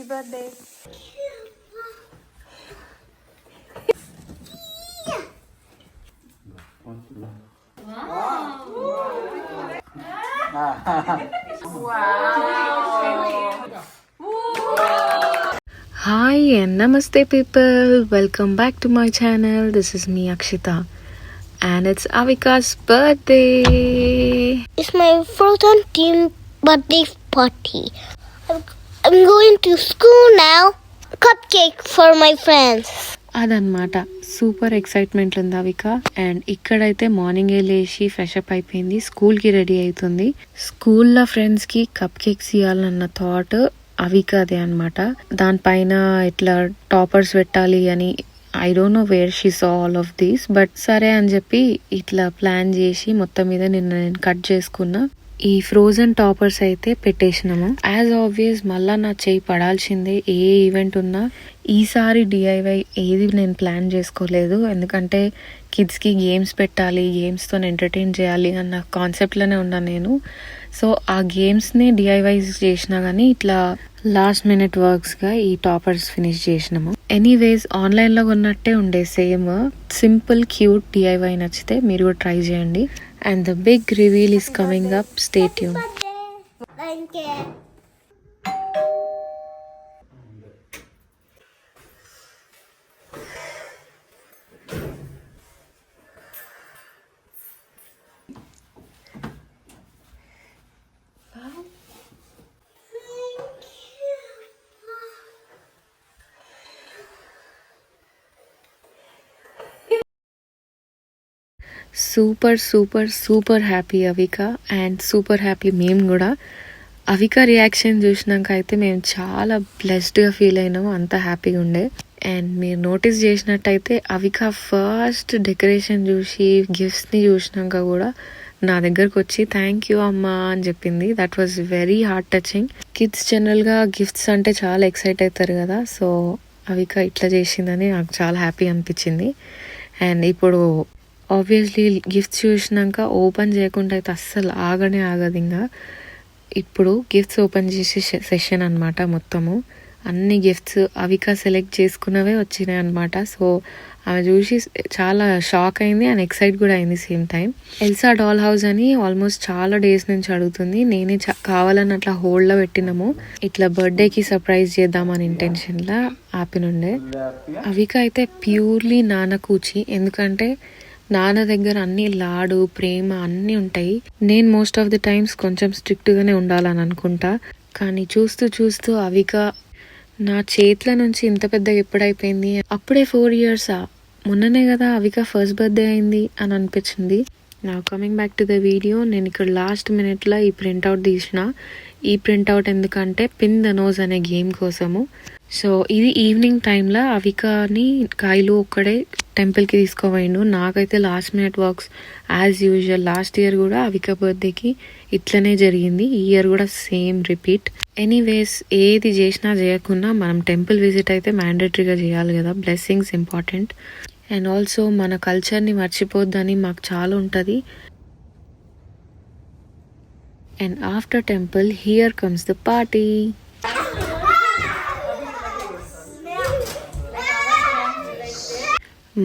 Happy birthday. Hi and namaste people, welcome back to my channel. This is me Akshita and it's Avika's birthday. It's my 14th birthday party. I'm going to school now. Cupcake for my friends. అదనమాట super excitement ఉంది Avika. And ఇక్కడైతే morning లేచి fresh up అయిపోయింది, school కి ready అవుతుంది. స్కూల్లో friends కి cup cakes ఇవ్వాలన్న థాట్ అవికదే అనమాట. దానిపైన ఇట్లా టాపర్స్ పెట్టాలి అని I don't know where she saw all of these, but సరే అని చెప్పి ఇట్లా ప్లాన్ చేసి మొత్తం మీద నిన్న నేను కట్ చేసుకున్నా. ఈ ఫ్రోజన్ టాపర్స్ అయితే పెట్టేసినాము. యాజ్ ఆబ్వియస్ మళ్ళా నా చేయి పడాల్సిందే ఏ ఈవెంట్ ఉన్నా. ఈసారి డిఐవై ఏది నేను ప్లాన్ చేసుకోలేదు, ఎందుకంటే కిడ్స్కి గేమ్స్ పెట్టాలి, గేమ్స్తో ఎంటర్టైన్ చేయాలి అన్న కాన్సెప్ట్లోనే ఉన్నా నేను. సో ఆ గేమ్స్ని డిఐవైస్ చేసినా కానీ ఇట్లా లాస్ట్ మినిట్ వర్క్స్గా ఈ టాపర్స్ ఫినిష్ చేసినాము. ఎనీవేస్ ఆన్లైన్లో కొన్నట్టే ఉండే సేమ్ సింపుల్ క్యూట్ డిఐవై. నచ్చితే మీరు కూడా ట్రై చేయండి. And the big reveal is coming up. Stay tuned. Thank you. Super super super happy Avika and super happy మేము కూడా. అవిక రియాక్షన్ చూసినాక అయితే మేము చాలా బ్లెస్డ్గా ఫీల్ అయినాము, అంత హ్యాపీగా ఉండే. అండ్ మీరు నోటీస్ చేసినట్టయితే అవిక ఫస్ట్ డెకరేషన్ చూసి గిఫ్ట్స్ని చూసినాక కూడా నా దగ్గరకు వచ్చి థ్యాంక్ యూ అమ్మా అని చెప్పింది. That was very heart touching. Kids జనరల్గా గిఫ్ట్స్ అంటే చాలా ఎక్సైట్ అవుతారు కదా, సో అవిక ఇట్లా చేసిందని నాకు చాలా హ్యాపీ అనిపించింది. అండ్ ఇప్పుడు ఆబ్వియస్లీ గిఫ్ట్స్ చూసినాక ఓపెన్ చేయకుండా అయితే అస్సలు ఆగదు. ఇంకా ఇప్పుడు గిఫ్ట్స్ ఓపెన్ చేసే సెషన్ అనమాట. మొత్తము అన్ని గిఫ్ట్స్ అవిక సెలెక్ట్ చేసుకున్నవే వచ్చినాయి అనమాట. సో ఆమె చూసి చాలా షాక్ అయింది అండ్ ఎక్సైట్ కూడా అయింది same time. Elsa doll house అని ఆల్మోస్ట్ చాలా డేస్ నుంచి అడుగుతుంది. నేనే కావాలని అట్లా హోల్డ్లో పెట్టినాము, ఇట్లా బర్త్డేకి సర్ప్రైజ్ చేద్దామని ఇంటెన్షన్లా ఆపినుండే. అవిక అయితే ప్యూర్లీ నాన్న కూచి, ఎందుకంటే నాన్న దగ్గర అన్ని లాడు ప్రేమ అన్నీ ఉంటాయి. నేను మోస్ట్ ఆఫ్ ది టైమ్స్ కొంచెం స్ట్రిక్ట్గానే ఉండాలని అనుకుంటా, కానీ చూస్తూ చూస్తూ అవిక నా చేతుల నుంచి ఇంత పెద్దగా ఎప్పుడైపోయింది. అప్పుడే 4 years, మొన్ననే కదా అవిక ఫస్ట్ బర్త్డే అయింది అని అనిపించింది. నా coming back to the video, నేను ఇక్కడ లాస్ట్ మినిట్లో ఈ ప్రింట్అవుట్ తీసిన. ఈ ప్రింట్అవుట్ ఎందుకంటే పిన్ ద నోజ్ అనే గేమ్ కోసము. సో ఇది ఈవినింగ్ టైంలో అవికని కాయలు ఒక్కడే టెంపుల్కి తీసుకోపోయిండు. నాకైతే last minute works as usual. Last year కూడా అవిక బర్త్డేకి ఇట్లనే జరిగింది, ఈ ఇయర్ కూడా సేమ్ రిపీట్. ఎనీవేస్ ఏది చేసినా చేయకున్నా మనం టెంపుల్ విజిట్ అయితే మ్యాండేటరీగా చేయాలి కదా, బ్లెస్సింగ్స్ ఇంపార్టెంట్. అండ్ ఆల్సో మన కల్చర్ని మర్చిపోద్దని మాకు చాలా ఉంటుంది. And after temple here comes the party.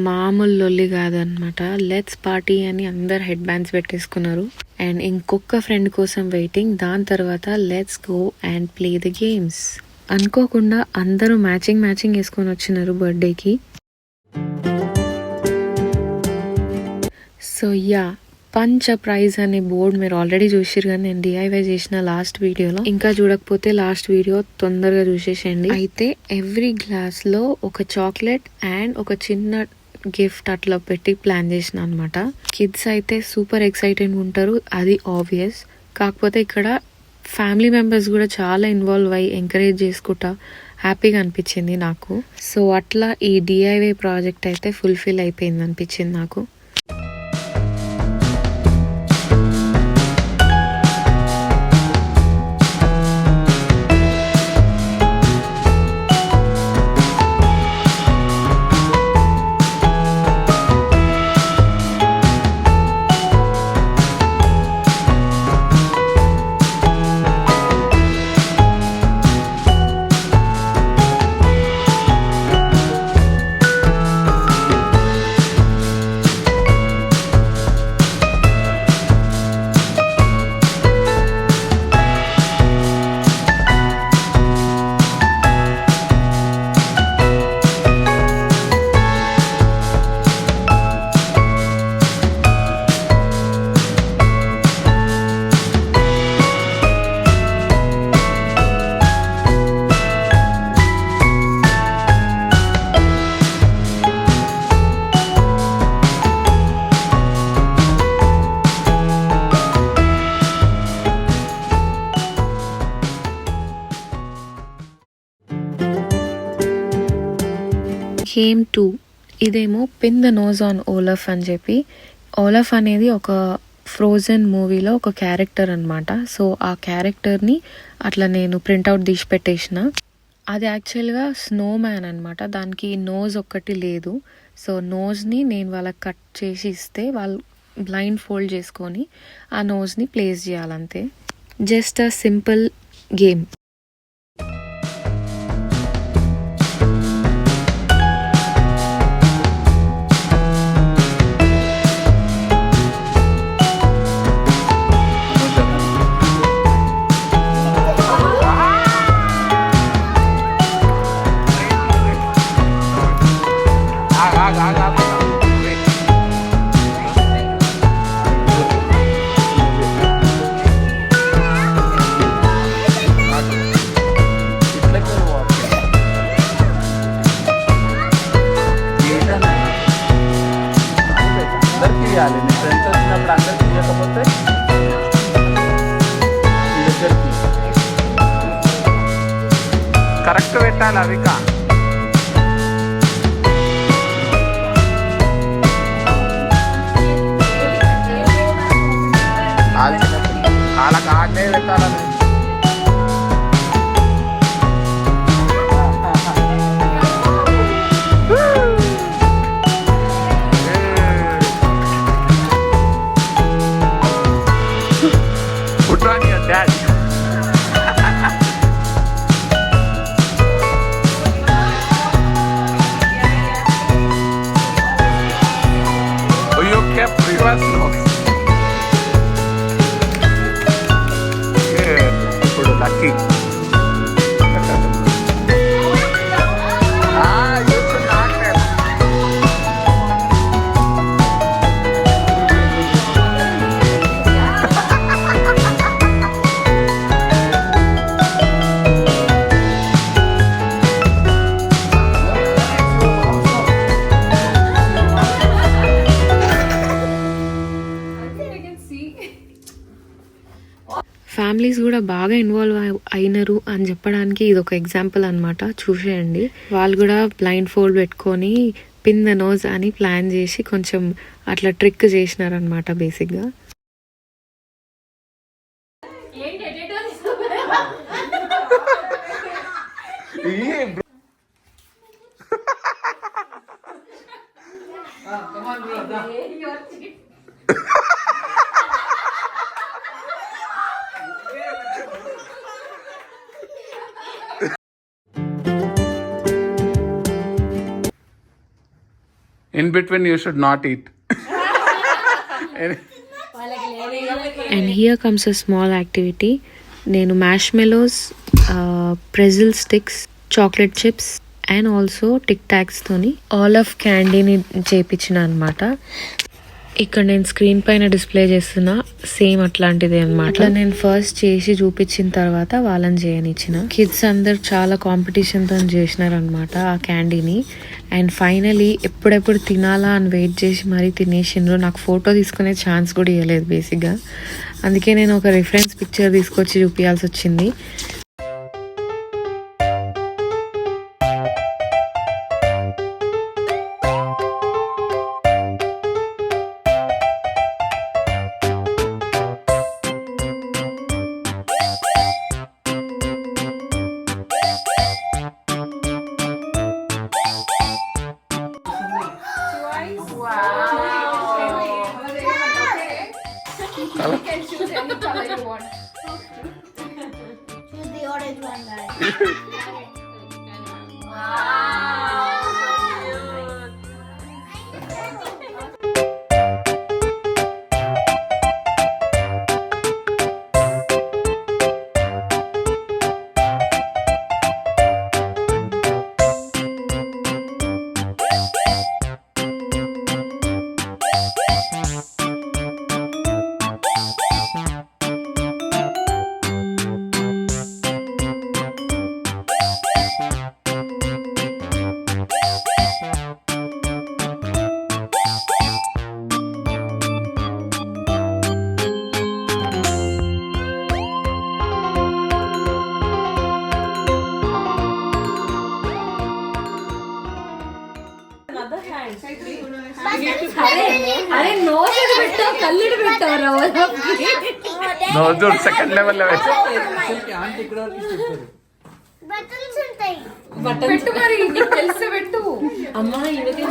మామూలు లొల్లి కాదనమాట. లెట్స్ పార్టీ అని అందరు హెడ్ బ్యాండ్స్ పెట్టేసుకున్నారు. అండ్ ఇంకొక ఫ్రెండ్ కోసం వెయిటింగ్. దాని తర్వాత let's go and play the games. అనుకోకుండా అందరూ మ్యాచింగ్ వేసుకొని వచ్చినారు బర్త్డేకి. సో యా, పంచ ప్రైజ్ అనే బోర్డ్ మీరు ఆల్రెడీ చూసిరు కానీ నేను డిఐవై చేసిన లాస్ట్ వీడియోలో. ఇంకా చూడకపోతే లాస్ట్ వీడియో తొందరగా చూసేసేయండి. అయితే ఎవ్రీ గ్లాస్ లో ఒక చాక్లెట్ అండ్ ఒక చిన్న గిఫ్ట్ అట్లా పెట్టి ప్లాన్ చేసిన అనమాట. కిడ్స్ అయితే సూపర్ ఎక్సైటెడ్ ఉంటారు, అది ఆబ్వియస్. కాకపోతే ఇక్కడ ఫ్యామిలీ మెంబర్స్ కూడా చాలా ఇన్వాల్వ్ అయ్యి ఎంకరేజ్ చేసుకుంటా హ్యాపీగా అనిపించింది నాకు. సో అట్లా ఈ డిఐవై ప్రాజెక్ట్ అయితే ఫుల్ఫిల్ అయిపోయింది అనిపించింది నాకు. కేమ్ టు, ఇదేమో pin the nose on Olaf అని చెప్పి. ఓలఫ్ అనేది ఒక ఫ్రోజన్ మూవీలో ఒక క్యారెక్టర్ అనమాట. సో ఆ క్యారెక్టర్ని అట్లా నేను ప్రింట్అవుట్ తీసి పెట్టేసిన. అది యాక్చువల్గా స్నో మ్యాన్ అనమాట. దానికి నోజ్ ఒక్కటి లేదు. సో నోజ్ని నేను వాళ్ళకి కట్ చేసి ఇస్తే వాళ్ళు బ్లైండ్ ఫోల్డ్ చేసుకొని ఆ నోజ్ని ప్లేస్ చేయాలంతే. Just a simple game. Correct పెట్టాలి అవిక. వాళ్ళకి ఆడనే పెట్టాలని. Put on your dad. Oh, you kept reverse nose. Good. ఇప్పుడు lucky. You should not have. Families కూడా బాగా ఇన్వాల్వ్ అయినారు అని చెప్పడానికి ఇది ఒక ఎగ్జాంపుల్ అనమాట. చూసేయండి, వాళ్ళు కూడా బ్లైండ్ ఫోల్డ్ పెట్టుకొని పిన్ ద నోజ్ అని ప్లాన్ చేసి కొంచెం అట్లా ట్రిక్ చేసినారనమాట బేసిక్గా. In between you should not eat. And here comes a small activity. నేను marshmallows, pretzel sticks, chocolate chips and also tic టాక్స్తోని ఆల్ ఆఫ్ క్యాండీని చేపించిన అనమాట. ఇక్కడ నేను స్క్రీన్ పైన డిస్ప్లే చేస్తున్నా సేమ్ అట్లాంటిదే అనమాట. అట్లా నేను ఫస్ట్ చేసి చూపించిన తర్వాత వాళ్ళని చేయనిచ్చిన. కిడ్స్ అందరు చాలా కాంపిటీషన్తో చేసినారనమాట ఆ క్యాండీని. అండ్ ఫైనలీ ఎప్పుడెప్పుడు తినాలా అని వెయిట్ చేసి మరీ తినేసిండ్రు. నాకు ఫోటో తీసుకునే ఛాన్స్ కూడా ఇవ్వలేదు బేసిక్గా. అందుకే నేను ఒక రిఫరెన్స్ పిక్చర్ తీసుకొచ్చి చూపించాల్సి వచ్చింది. You can choose any color you want. Choose the orange one, guys. అరే నోట్ పెట్టావు కళ్ళు పెట్టావు No, dude, second level level. బట్టలు ఉంటాయి. పెట్టు మరి నీకు తెలిసి పెట్టు అమ్మా ఇవకి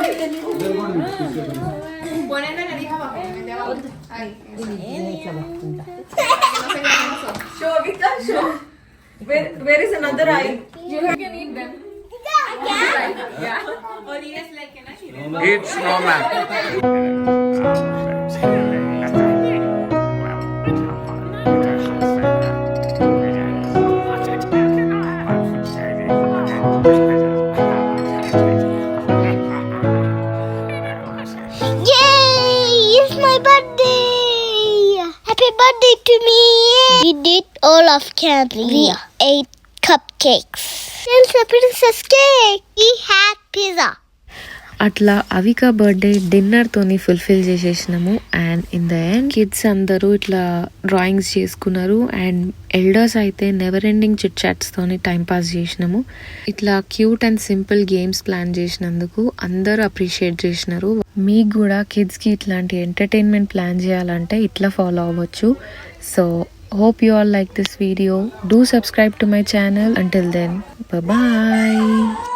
Where is another eye? Eat snowman. Yay! It's my birthday! Happy birthday to me! We did all of candy. We ate cupcakes. It's a princess cake. We had pizza. అట్లా అవిక బర్త్డే డిన్నర్ తోని fulfil చేసేసినాము and in the end kids అందరూ ఇట్లా drawings చేసుకున్నారు and elders అయితే never ending chit chats తోని time pass చేసినాము ఇట్లా cute and simple games plan చేసినందుకు అందరూ అప్రిషియేట్ చేసినారు మీకు కూడా కిడ్స్ కి ఇట్లాంటి ఎంటర్టైన్మెంట్ ప్లాన్ చేయాలంటే ఇట్లా ఫాలో అవ్వచ్చు so hope you all like this video. Do subscribe to my channel. Until then, bye bye.